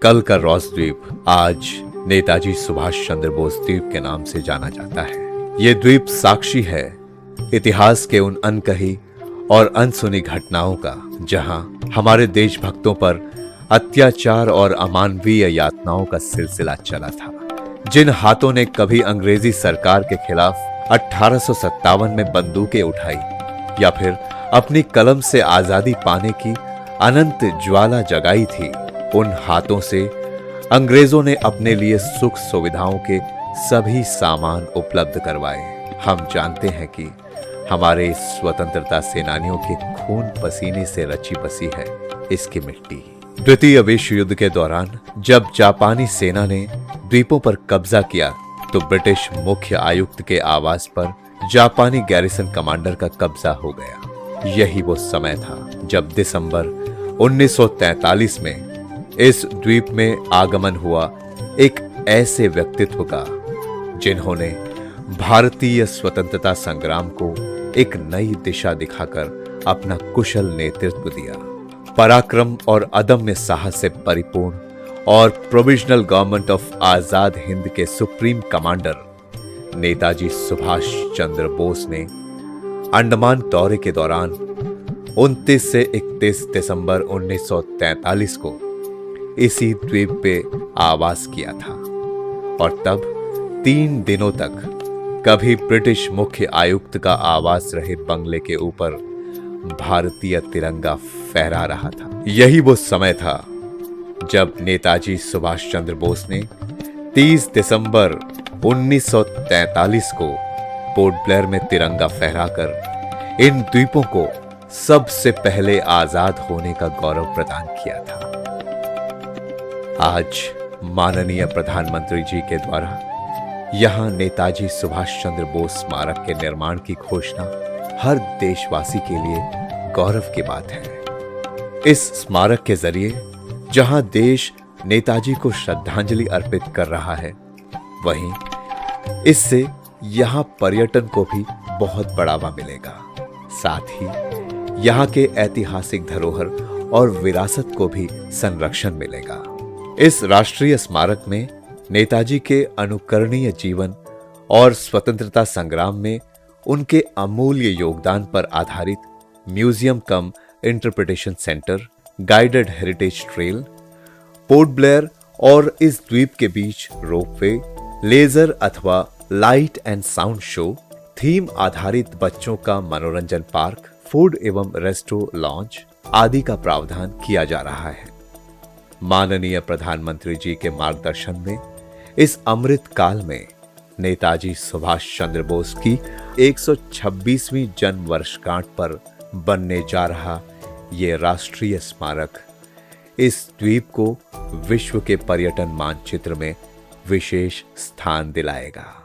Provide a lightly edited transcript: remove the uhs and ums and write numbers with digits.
कल का रॉस द्वीप आज नेताजी सुभाष चंद्र बोस द्वीप के नाम से जाना जाता है। ये द्वीप साक्षी है इतिहास के उन अनकही और अनसुनी घटनाओं का, जहां हमारे देशभक्तों पर अत्याचार और अमानवीय यातनाओं का सिलसिला चला था। जिन हाथों ने कभी अंग्रेजी सरकार के खिलाफ 1857 में बंदूकें उठाई या फिर अपनी कलम से आजादी पाने की अनंत ज्वाला जगाई थी, उन हाथों से अंग्रेजों ने अपने लिए सुख सुविधाओं के सभी सामान उपलब्ध करवाए। हम जानते हैं कि हमारे स्वतंत्रता सेनानियों के खून पसीने से रची बसी है इसकी मिट्टी। द्वितीय विश्व युद्ध के दौरान जब जापानी सेना ने द्वीपों पर कब्जा किया तो ब्रिटिश मुख्य आयुक्त के आवास पर जापानी गैरिसन कमांडर का कब्जा हो गया। यही वो समय था जब दिसंबर 1943 में इस द्वीप में आगमन हुआ एक ऐसे व्यक्तित्व का जिन्होंने भारतीय स्वतंत्रता संग्राम को एक नई दिशा दिखाकर अपना कुशल नेतृत्व दिया। पराक्रम और अदम्य साहस से परिपूर्ण और provisional government of Azad Hind के सुप्रीम कमांडर नेताजी सुभाष चंद्र बोस ने अंडमान दौरे के दौरान 29 से 31 दिसंबर 1943 को इसी द्वीप पे आवास किया था और तब 3 दिनों तक कभी ब्रिटिश मुख्य आयुक्त का आवास रहे बंगले के ऊपर भारतीय तिरंगा फहरा रहा था। यही वो समय था जब नेताजी सुभाष चंद्र बोस ने 30 दिसंबर 1943 को पोर्ट ब्लेयर में तिरंगा फहराकर इन द्वीपों को सबसे पहले आजाद होने का गौरव प्रदान किया था। आज माननीय प्रधानमंत्री जी के द्वारा यहां नेताजी सुभाष चंद्र बोस स्मारक के निर्माण की घोषणा हर देशवासी के लिए गौरव की बात है। इस स्मारक के जरिए जहां देश नेताजी को श्रद्धांजलि अर्पित कर रहा है, वहीं इससे यहां पर्यटन को भी बहुत बढ़ावा मिलेगा। साथ ही यहां के ऐतिहासिक धरोहर और विरासत को भी संरक्षण मिलेगा। इस राष्ट्रीय स्मारक में नेताजी के अनुकरणीय जीवन और स्वतंत्रता संग्राम में उनके अमूल्य योगदान पर आधारित museum cum interpretation centre, guided heritage trail, Port Blair और इस द्वीप के बीच रोपवे, लेजर अथवा light and sound show, theme आधारित बच्चों का मनोरंजन पार्क, फूड एवं रेस्टो लॉन्च आदि का प्रावधान किया जा रहा है। माननीय प्रधानमंत्री जी के मार्गदर्शन में इस अमृत काल में नेताजी सुभाष चंद्र बोस की 126वीं जन्म वर्षगांठ पर बनने जा रहा ये राष्ट्रीय स्मारक इस द्वीप को विश्व के पर्यटन मानचित्र में विशेष स्थान दिलाएगा।